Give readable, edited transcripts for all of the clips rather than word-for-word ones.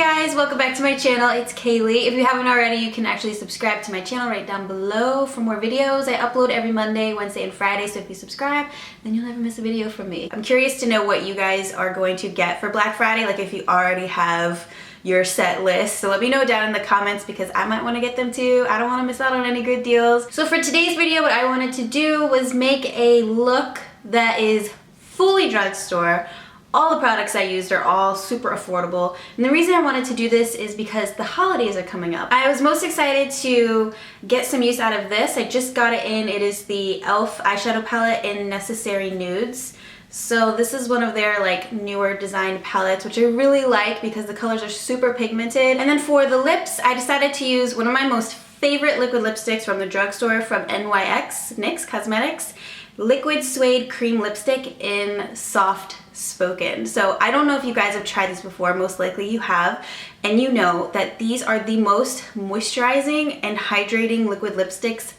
guys, welcome back to my channel. It's Kayleigh. If you haven't already, you can actually subscribe to my channel right down below for more videos. I upload every Monday, Wednesday, and Friday, so if you subscribe, then you'll never miss a video from me. I'm curious to know what you guys are going to get for Black Friday, like if you already have your set list. So let me know down in the comments because I might want to get them too. I don't want to miss out on any good deals. So for today's video, what I wanted to do was make a look that is fully drugstore. All the products I used are all super affordable. And the reason I wanted to do this is because the holidays are coming up. I was most excited to get some use out of this. I just got it in. It is the e.l.f. eyeshadow palette in Necessary Nudes. So this is one of their like newer design palettes, which I really like because the colors are super pigmented. And then for the lips, I decided to use one of my most favorite liquid lipsticks from the drugstore from NYX Cosmetics. Liquid Suede Cream Lipstick in Soft Spoken. So I don't know if you guys have tried this before, most likely you have, and you know that these are the most moisturizing and hydrating liquid lipsticks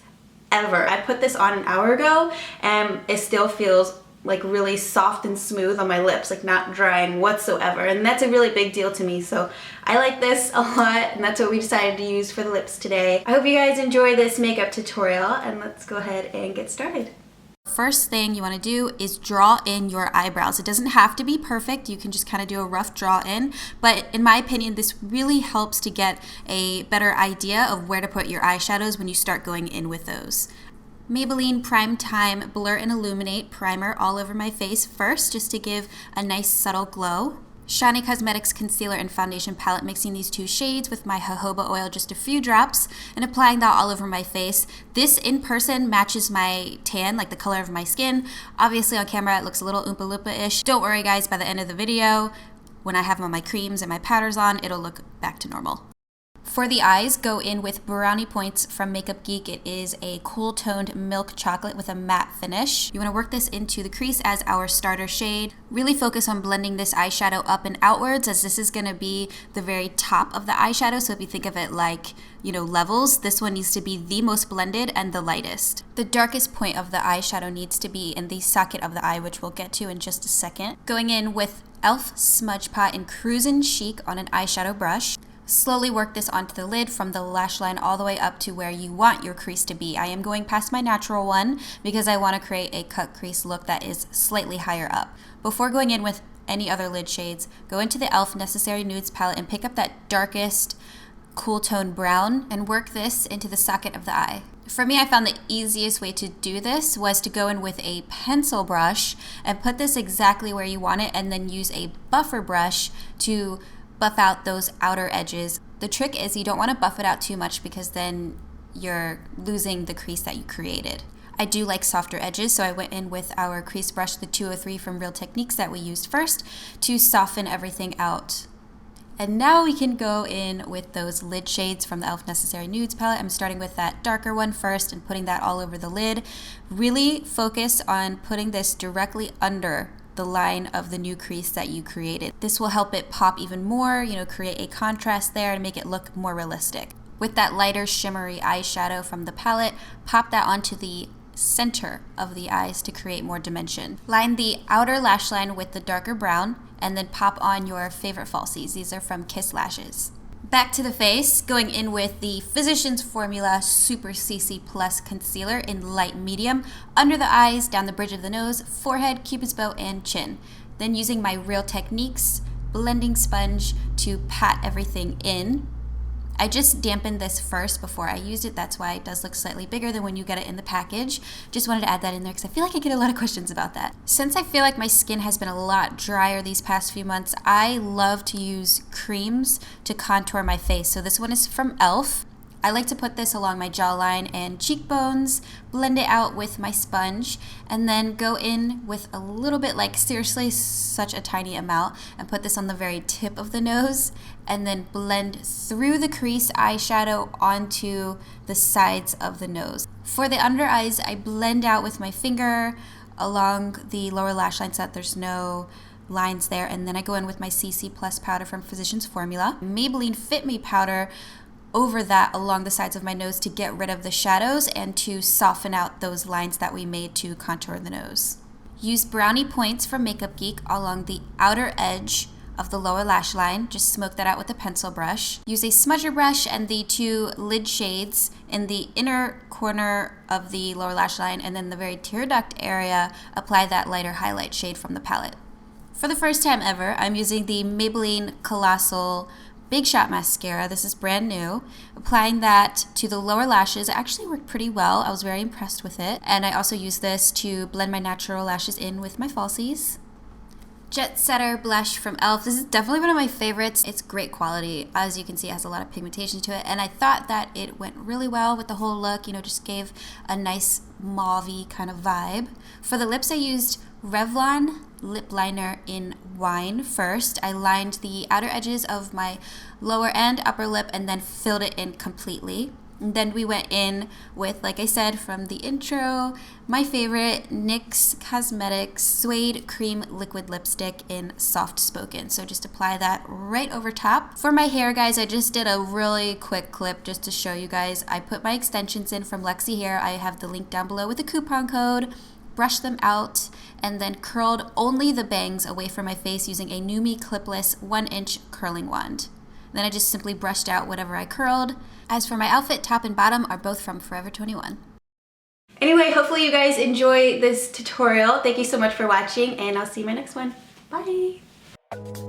ever. I put this on an hour ago and it still feels like really soft and smooth on my lips, like not drying whatsoever, and that's a really big deal to me. So I like this a lot, and that's what we decided to use for the lips today. I hope you guys enjoy this makeup tutorial, and let's go ahead and get started. First thing you want to do is draw in your eyebrows. It doesn't have to be perfect. You can just kind of do a rough draw in, but in my opinion, this really helps to get a better idea of where to put your eyeshadows when you start going in with those. Maybelline Prime Time Blur and Illuminate Primer all over my face first, just to give a nice subtle glow. Shiny Cosmetics Concealer and Foundation Palette, mixing these two shades with my jojoba oil, just a few drops, and applying that all over my face. This in person matches my tan, like the color of my skin. Obviously on camera it looks a little Oompa Loompa-ish. Don't worry guys, by the end of the video, when I have all my creams and my powders on, it'll look back to normal. For the eyes, go in with Brownie Points from Makeup Geek. It is a cool toned milk chocolate with a matte finish. You want to work this into the crease as our starter shade. Really focus on blending this eyeshadow up and outwards, as this is going to be the very top of the eyeshadow. So if you think of it like, you know, levels, this one needs to be the most blended and the lightest. The darkest point of the eyeshadow needs to be in the socket of the eye, which we'll get to in just a second. Going in with e.l.f. Smudge Pot in Cruisin' Chic on an eyeshadow brush. Slowly work this onto the lid from the lash line all the way up to where you want your crease to be. I am going past my natural one because I want to create a cut crease look that is slightly higher up. Before going in with any other lid shades, go into the e.l.f. Necessary Nudes palette and pick up that darkest cool tone brown and work this into the socket of the eye. For me, I found the easiest way to do this was to go in with a pencil brush and put this exactly where you want it, and then use a buffer brush to buff out those outer edges. The trick is you don't want to buff it out too much because then you're losing the crease that you created. I do like softer edges, so I went in with our crease brush, the 203 from Real Techniques that we used first, to soften everything out. And now we can go in with those lid shades from the e.l.f. Necessary Nudes palette. I'm starting with that darker one first and putting that all over the lid. Really focus on putting this directly under the line of the new crease that you created. This will help it pop even more, you know, create a contrast there and make it look more realistic. With that lighter shimmery eyeshadow from the palette, pop that onto the center of the eyes to create more dimension. Line the outer lash line with the darker brown and then pop on your favorite falsies. These are from Kiss Lashes. Back to the face, going in with the Physicians Formula Super CC Plus Concealer in light medium, under the eyes, down the bridge of the nose, forehead, cupid's bow, and chin. Then using my Real Techniques blending sponge to pat everything in. I just dampened this first before I used it. That's why it does look slightly bigger than when you get it in the package. Just wanted to add that in there because I feel like I get a lot of questions about that. Since I feel like my skin has been a lot drier these past few months, I love to use creams to contour my face. So this one is from e.l.f. I like to put this along my jawline and cheekbones, blend it out with my sponge, and then go in with a little bit, like seriously such a tiny amount, and put this on the very tip of the nose, and then blend through the crease eyeshadow onto the sides of the nose. For the under eyes, I blend out with my finger along the lower lash line so that there's no lines there, and then I go in with my CC Plus powder from Physicians Formula. Maybelline Fit Me powder over that along the sides of my nose to get rid of the shadows and to soften out those lines that we made to contour the nose. Use Brownie Points from Makeup Geek along the outer edge of the lower lash line. Just smoke that out with a pencil brush. Use a smudger brush and the 2 lid shades in the inner corner of the lower lash line, and then the very tear duct area, apply that lighter highlight shade from the palette. For the first time ever, I'm using the Maybelline Colossal Big Shot Mascara. This is brand new. Applying that to the lower lashes, it actually worked pretty well. I was very impressed with it. And I also use this to blend my natural lashes in with my falsies. Jet Setter blush from e.l.f. This is definitely one of my favorites. It's great quality. As you can see, it has a lot of pigmentation to it. And I thought that it went really well with the whole look. You know, just gave a nice mauve-y kind of vibe. For the lips, I used Revlon lip liner in Wine first. I lined the outer edges of my lower and upper lip and then filled it in completely. And then we went in with, like I said from the intro, my favorite NYX Cosmetics Suede Cream Liquid Lipstick in Soft Spoken. So just apply that right over top. For my hair, guys, I just did a really quick clip just to show you guys. I put my extensions in from Luxy Hair. I have the link down below with the coupon code. Brushed them out and then curled only the bangs away from my face using a Numi clipless 1-inch curling wand. Then I just simply brushed out whatever I curled. As for my outfit, top and bottom are both from Forever 21. Anyway, hopefully you guys enjoy this tutorial. Thank you so much for watching, and I'll see you in my next one. Bye!